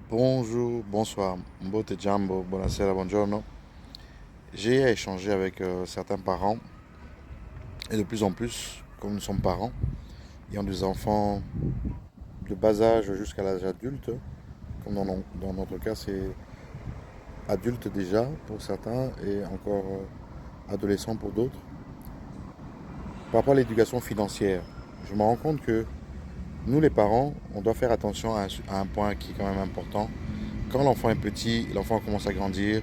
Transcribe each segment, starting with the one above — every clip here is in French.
Bonjour, bonsoir, mbote jambo, buonasera, buongiorno. J'ai à échanger avec certains parents et de plus en plus, comme nous sommes parents, ayant des enfants de bas âge jusqu'à l'âge adulte, comme dans notre cas c'est adulte déjà pour certains et encore adolescent pour d'autres. Par rapport à l'éducation financière, je me rends compte que nous les parents, on doit faire attention à un point qui est quand même important. Quand l'enfant est petit, l'enfant commence à grandir,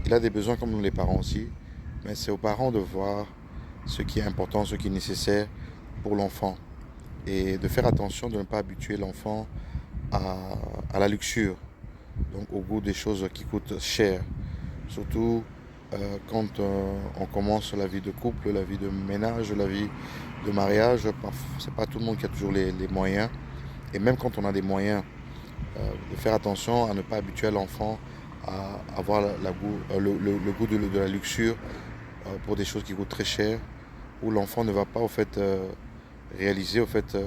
il a des besoins comme nous les parents aussi, mais c'est aux parents de voir ce qui est important, ce qui est nécessaire pour l'enfant et de faire attention de ne pas habituer l'enfant à, à la luxure, donc au goût des choses qui coûtent cher. Surtout quand on commence la vie de couple, la vie de ménage, la vie de mariage, c'est pas tout le monde qui a toujours les moyens. Et même quand on a des moyens, de faire attention à ne pas habituer l'enfant à avoir le goût de la luxure pour des choses qui coûtent très cher, où l'enfant ne va pas au fait réaliser au fait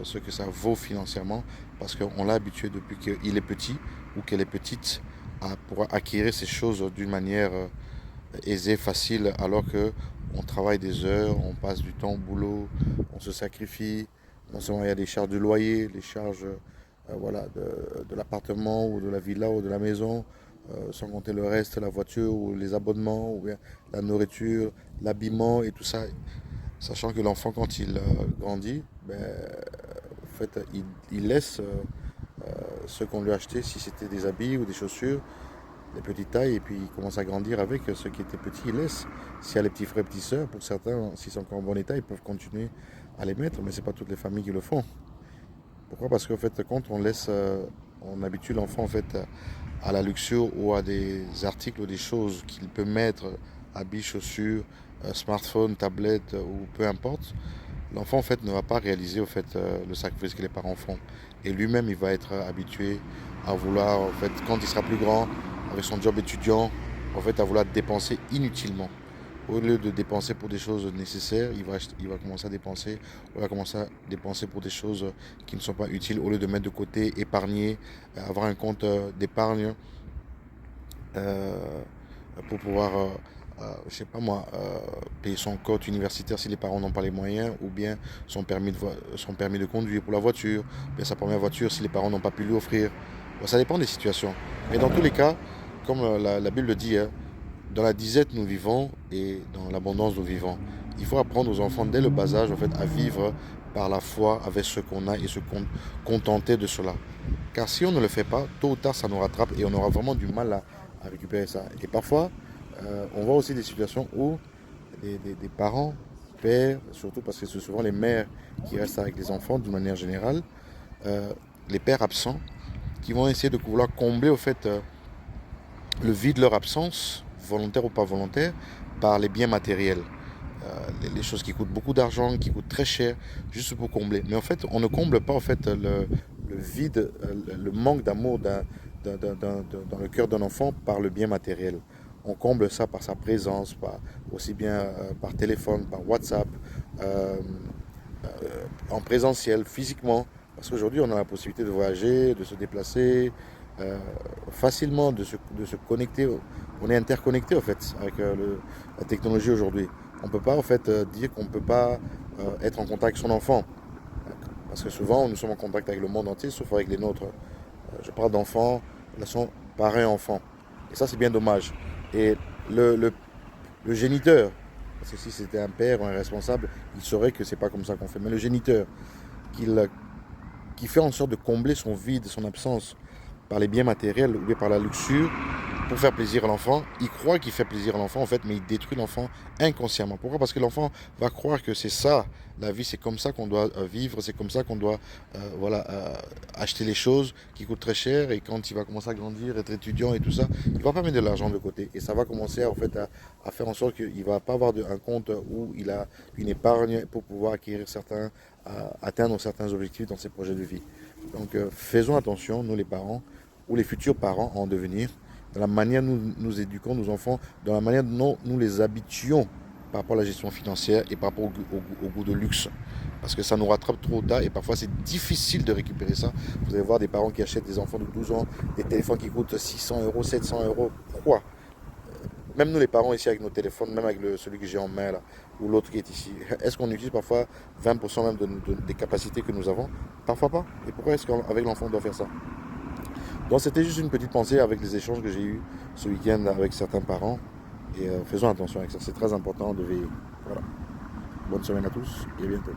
ce que ça vaut financièrement, parce qu'on l'a habitué depuis qu'il est petit ou qu'elle est petite à pouvoir acquérir ces choses d'une manière aisée, facile, alors que on travaille des heures, on passe du temps au boulot, on se sacrifie. Non seulement il y a des charges de loyer, les charges voilà, de l'appartement ou de la villa ou de la maison, sans compter le reste, la voiture ou les abonnements ou bien la nourriture, l'habillement et tout ça. Sachant que l'enfant, quand il grandit, ben, en fait, il laisse ce qu'on lui a acheté, si c'était des habits ou des chaussures, des petites tailles, et puis il commence à grandir avec ce qui était petit, il laisse. S'il y a les petits frères, petites sœurs, pour certains, s'ils sont encore en bon état, ils peuvent continuer à les mettre, mais ce n'est pas toutes les familles qui le font. Pourquoi? Parce qu'en fait, quand on laisse, on habitue l'enfant en fait à la luxure ou à des articles ou des choses qu'il peut mettre, habits, chaussures, smartphone, tablette ou peu importe, l'enfant en fait ne va pas réaliser au fait le sacrifice que les parents font. Et lui-même, il va être habitué à vouloir, en fait, quand il sera plus grand, avec son job étudiant, en fait, à vouloir dépenser inutilement. Au lieu de dépenser pour des choses nécessaires, il va commencer à dépenser, il va commencer à dépenser pour des choses qui ne sont pas utiles. Au lieu de mettre de côté, épargner, avoir un compte d'épargne euh, pour pouvoir, je sais pas moi, payer son code universitaire si les parents n'ont pas les moyens, ou bien son permis de conduire pour la voiture, ou bien sa première voiture si les parents n'ont pas pu lui offrir. Bon, ça dépend des situations. Mais dans tous les cas, comme la Bible le dit, hein, dans la disette nous vivons et dans l'abondance nous vivons. Il faut apprendre aux enfants dès le bas âge en fait, à vivre par la foi avec ce qu'on a et se contenter de cela. Car si on ne le fait pas, tôt ou tard ça nous rattrape et on aura vraiment du mal à récupérer ça. Et parfois, on voit aussi des situations où des parents, pères, surtout parce que c'est souvent les mères qui restent avec les enfants d'une manière générale, euh, les pères absents, qui vont essayer de vouloir combler au fait le vide de leur absence, volontaire ou pas volontaire, par les biens matériels. Les choses qui coûtent beaucoup d'argent, qui coûtent très cher, juste pour combler. Mais en fait, on ne comble pas en fait le vide, le manque d'amour dans le cœur d'un enfant par le bien matériel. On comble ça par sa présence, aussi bien par téléphone, par WhatsApp, euh, en présentiel, physiquement. Parce qu'aujourd'hui, on a la possibilité de voyager, de se déplacer facilement, de se connecter. On est interconnecté en fait avec la technologie aujourd'hui. On ne peut pas en fait dire qu'on ne peut pas être en contact avec son enfant. Parce que souvent, nous sommes en contact avec le monde entier, sauf avec les nôtres. Je parle d'enfants, relation parent-enfant. Et ça, c'est bien dommage. Et le, le, le géniteur, parce que si c'était un père ou un responsable, il saurait que c'est pas comme ça qu'on fait. Mais le géniteur, qu'il qui fait en sorte de combler son vide, son absence par les biens matériels ou bien par la luxure pour faire plaisir à l'enfant. Il croit qu'il fait plaisir à l'enfant en fait, mais il détruit l'enfant inconsciemment. Pourquoi? Parce que l'enfant va croire que c'est ça, la vie, c'est comme ça qu'on doit vivre, c'est comme ça qu'on doit voilà, acheter les choses qui coûtent très cher. Et quand il va commencer à grandir, être étudiant et tout ça, il va pas mettre de l'argent de côté. Et ça va commencer en fait, à faire en sorte qu'il ne va pas avoir un compte où il a une épargne pour pouvoir acquérir certains, atteindre certains objectifs dans ses projets de vie. Donc faisons attention, nous les parents, ou les futurs parents en devenir, dans la manière dont nous éduquons nos enfants, dans la manière dont nous les habituons par rapport à la gestion financière et par rapport au goût de luxe. Parce que ça nous rattrape trop tard et parfois c'est difficile de récupérer ça. Vous allez voir des parents qui achètent des enfants de 12 ans, des téléphones qui coûtent 600 euros, 700 euros. Quoi? Même nous les parents ici avec nos téléphones, même avec celui que j'ai en main là, ou l'autre qui est ici, est-ce qu'on utilise parfois 20% même des capacités que nous avons? Parfois pas. Et pourquoi est-ce qu'avec l'enfant on doit faire ça? Donc c'était juste une petite pensée avec les échanges que j'ai eus ce week-end avec certains parents. Et faisons attention avec ça, c'est très important de veiller. Voilà. Bonne semaine à tous et à bientôt.